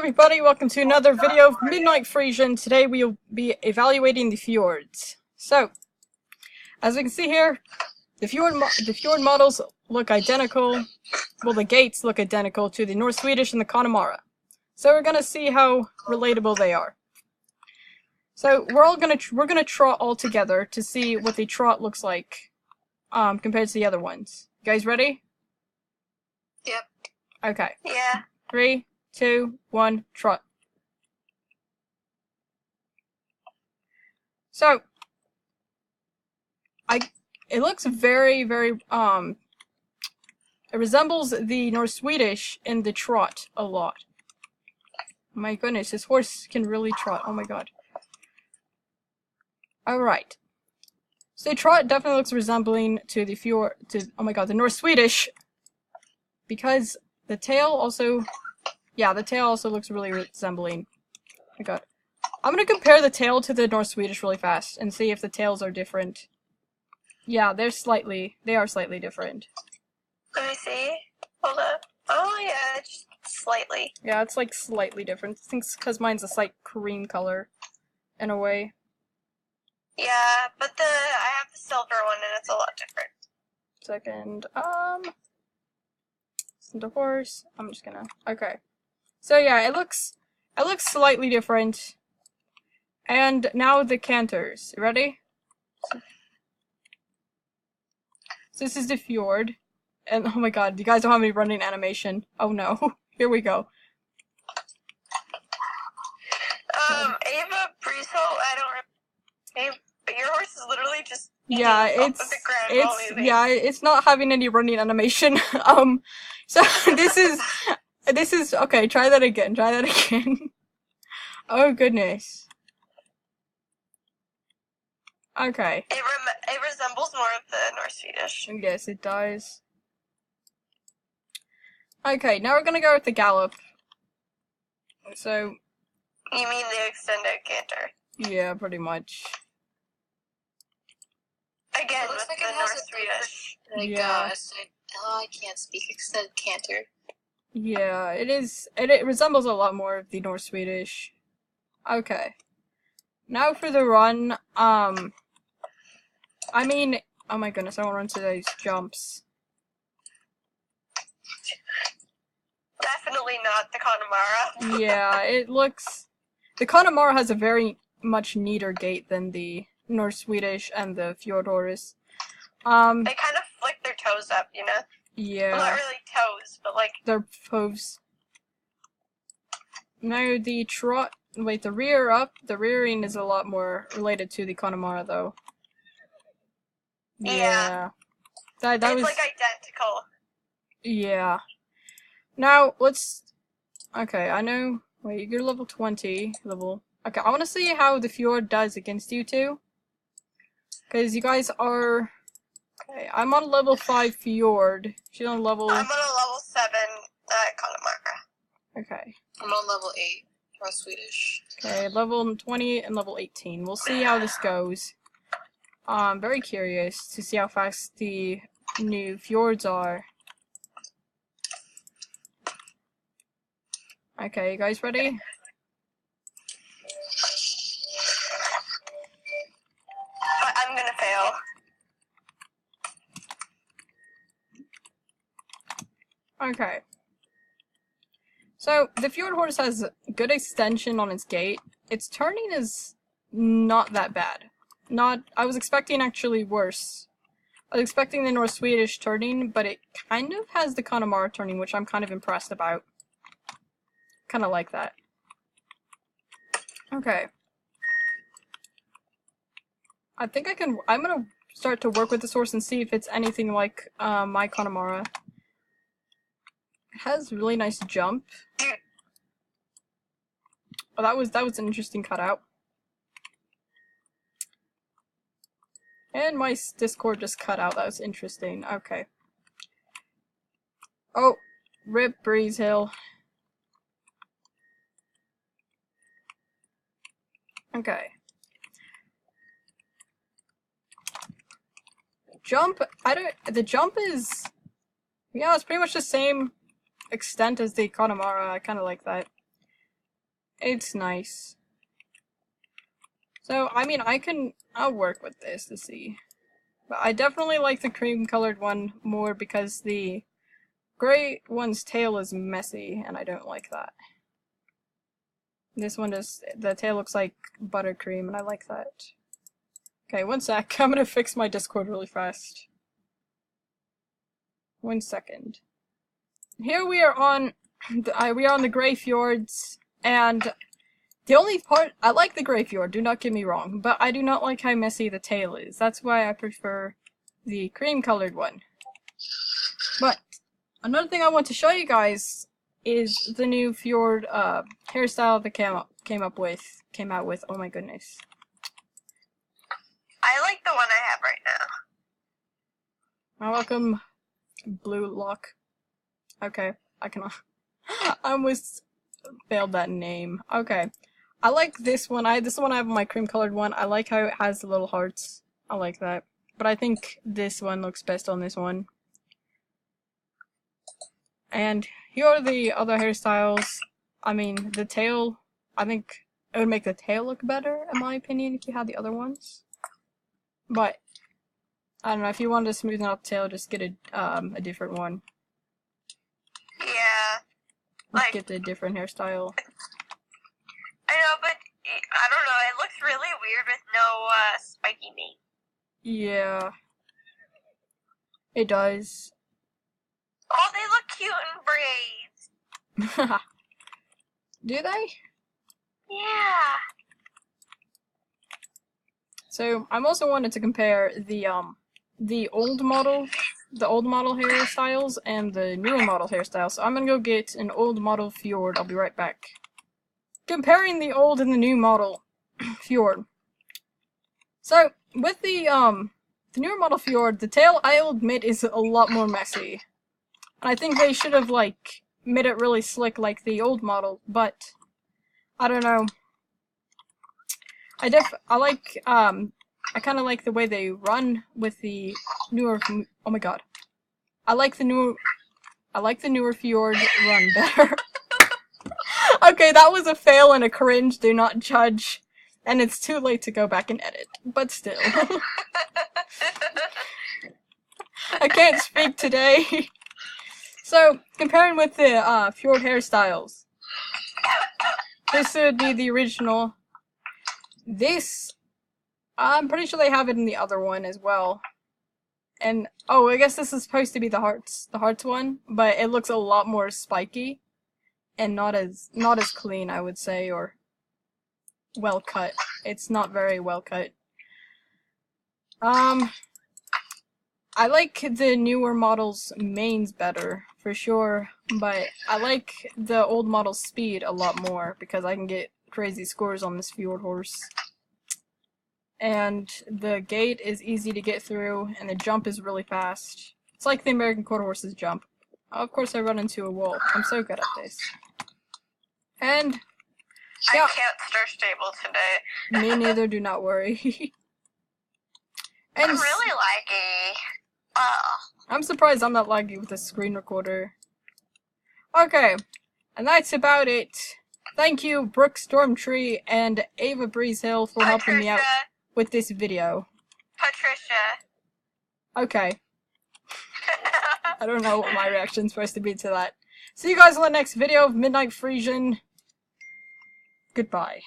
everybody, welcome to another video of Midnight Frisian. Today we'll be evaluating the fjords. So, as we can see here, the fjord models look identical. Well, the gates look identical to the North Swedish and the Connemara. So we're gonna see how relatable they are. So we're gonna trot all together to see what the trot looks like compared to the other ones. You guys ready? Yep. Okay. Yeah. 3, 2, 1, trot. So, it looks very, it resembles the North Swedish in the trot a lot. My goodness, this horse can really trot. Oh my god. Alright. So the trot definitely looks resembling to the Fjord, oh my god, the North Swedish. Because the tail also, yeah, the tail also looks really resembling. Oh my god. I'm gonna compare the tail to the North Swedish really fast and see if the tails are different. Yeah, they are slightly different. Let me see. Hold up. Oh yeah, just slightly. Yeah, it's like slightly different. I think it's because mine's a slight cream color, in a way. Yeah, but I have the silver one and it's a lot different. Second, the horse. I'm just gonna, okay. So yeah, it looks slightly different. And now the canters. You ready? So this is the fjord. And oh my god, you guys don't have any running animation. Oh no. Here we go. Ava Breezo, I don't but your horse is literally just yeah, it's not having any running animation. So this is okay, try that again. Oh goodness. Okay. It resembles more of the North Swedish. Yes, it does. Okay, now we're gonna go with the gallop. So. You mean the extended canter? Yeah, pretty much. Again, with like the North Swedish. Yeah. I can't speak extended canter. Yeah, it is. It resembles a lot more of the North Swedish. Okay. Now for the run. I mean, oh my goodness, I want to run to those jumps. Definitely not the Connemara. Yeah, it looks. The Connemara has a very much neater gait than the North Swedish and the Fjord horse. They kind of flick their toes up, you know? Yeah. Well, not really toes, but like their hooves. Now the trot. Wait, the rear up. The rearing is a lot more related to the Connemara, though. Yeah. That it's was like identical. Yeah. Now let's. Okay, I know. Wait, you're level 20. Okay, I want to see how the Fjord does against you two. Because you guys are. Okay, I'm on level 5 Fjord. She's on level. I'm on a level 7 Connemara. Okay. I'm on level 8, North Swedish. Okay, level 20 and level 18. We'll see how this goes. I'm very curious to see how fast the new Fjords are. Okay, you guys ready? I'm gonna fail. Okay. So, the Fjord horse has good extension on its gait. Its turning is not that bad. I was expecting actually worse. I was expecting the North Swedish turning, but it kind of has the Connemara turning, which I'm kind of impressed about. Kind of like that. Okay. I think I'm gonna start to work with this horse and see if it's anything like my Connemara. It has really nice jump. Oh, that was an interesting cutout. And my Discord just cut out. That was interesting. Okay. Oh, rip Breeze Hill. Okay. Jump, the jump is, yeah, it's pretty much the same extent as the Connemara. I kind of like that. It's nice. So, I mean, I'll work with this to see. But I definitely like the cream-colored one more because the gray one's tail is messy, and I don't like that. This one the tail looks like buttercream, and I like that. Okay, one sec. I'm gonna fix my Discord really fast. 1 second. Here we are on the Grey Fjords, and the only part I like the Grey Fjord. Do not get me wrong, but I do not like how messy the tail is. That's why I prefer the cream-colored one. But another thing I want to show you guys is the new Fjord hairstyle that came out with. Oh my goodness. I like the one I have right now. Welcome, Blue Lock. Okay, I cannot. I almost failed that name. Okay, I like this one. This one I have my cream-colored one. I like how it has the little hearts. I like that. But I think this one looks best on this one. And here are the other hairstyles. I mean, the tail, I think it would make the tail look better, in my opinion, if you had the other ones. But, I don't know, if you wanted to smoothen out the tail, just get a different one. Yeah. Like, Get the different hairstyle. I know, but I don't know, it looks really weird with no spiky mane. Yeah. It does. Oh, they look cute in braids. Do they? Yeah. So, I'm also wanted to compare the old model hairstyles and the newer model hairstyles. So I'm gonna go get an old model Fjord. I'll be right back. Comparing the old and the new model Fjord. So, with the newer model Fjord, the tail, I'll admit, is a lot more messy. And I think they should have, like, made it really slick like the old model, but I don't know. I kind of like the way they run with the newer. Oh my god, I like the newer Fjord run better. Okay, that was a fail and a cringe. Do not judge, and it's too late to go back and edit. But still, I can't speak today. So comparing with the Fjord hairstyles, this would be the original. This, I'm pretty sure they have it in the other one as well. And, oh, I guess this is supposed to be the hearts one, but it looks a lot more spiky. And not as clean, I would say, or well cut. It's not very well cut. I like the newer model's manes better, for sure, but I like the old model's speed a lot more, because I can get crazy scores on this Fjord horse. And the gate is easy to get through, and the jump is really fast. It's like the American Quarter Horse's jump. Of course I run into a wall. I'm so good at this. And, yeah. I can't start stable today. Me neither, do not worry. And I'm really laggy. I'm surprised I'm not laggy with a screen recorder. Okay, and that's about it. Thank you, Brooke Stormtree and Ava Breezehill for helping me out with this video. Patricia. Okay. I don't know what my reaction's supposed to be to that. See you guys in the next video of Midnight Frisian. Goodbye.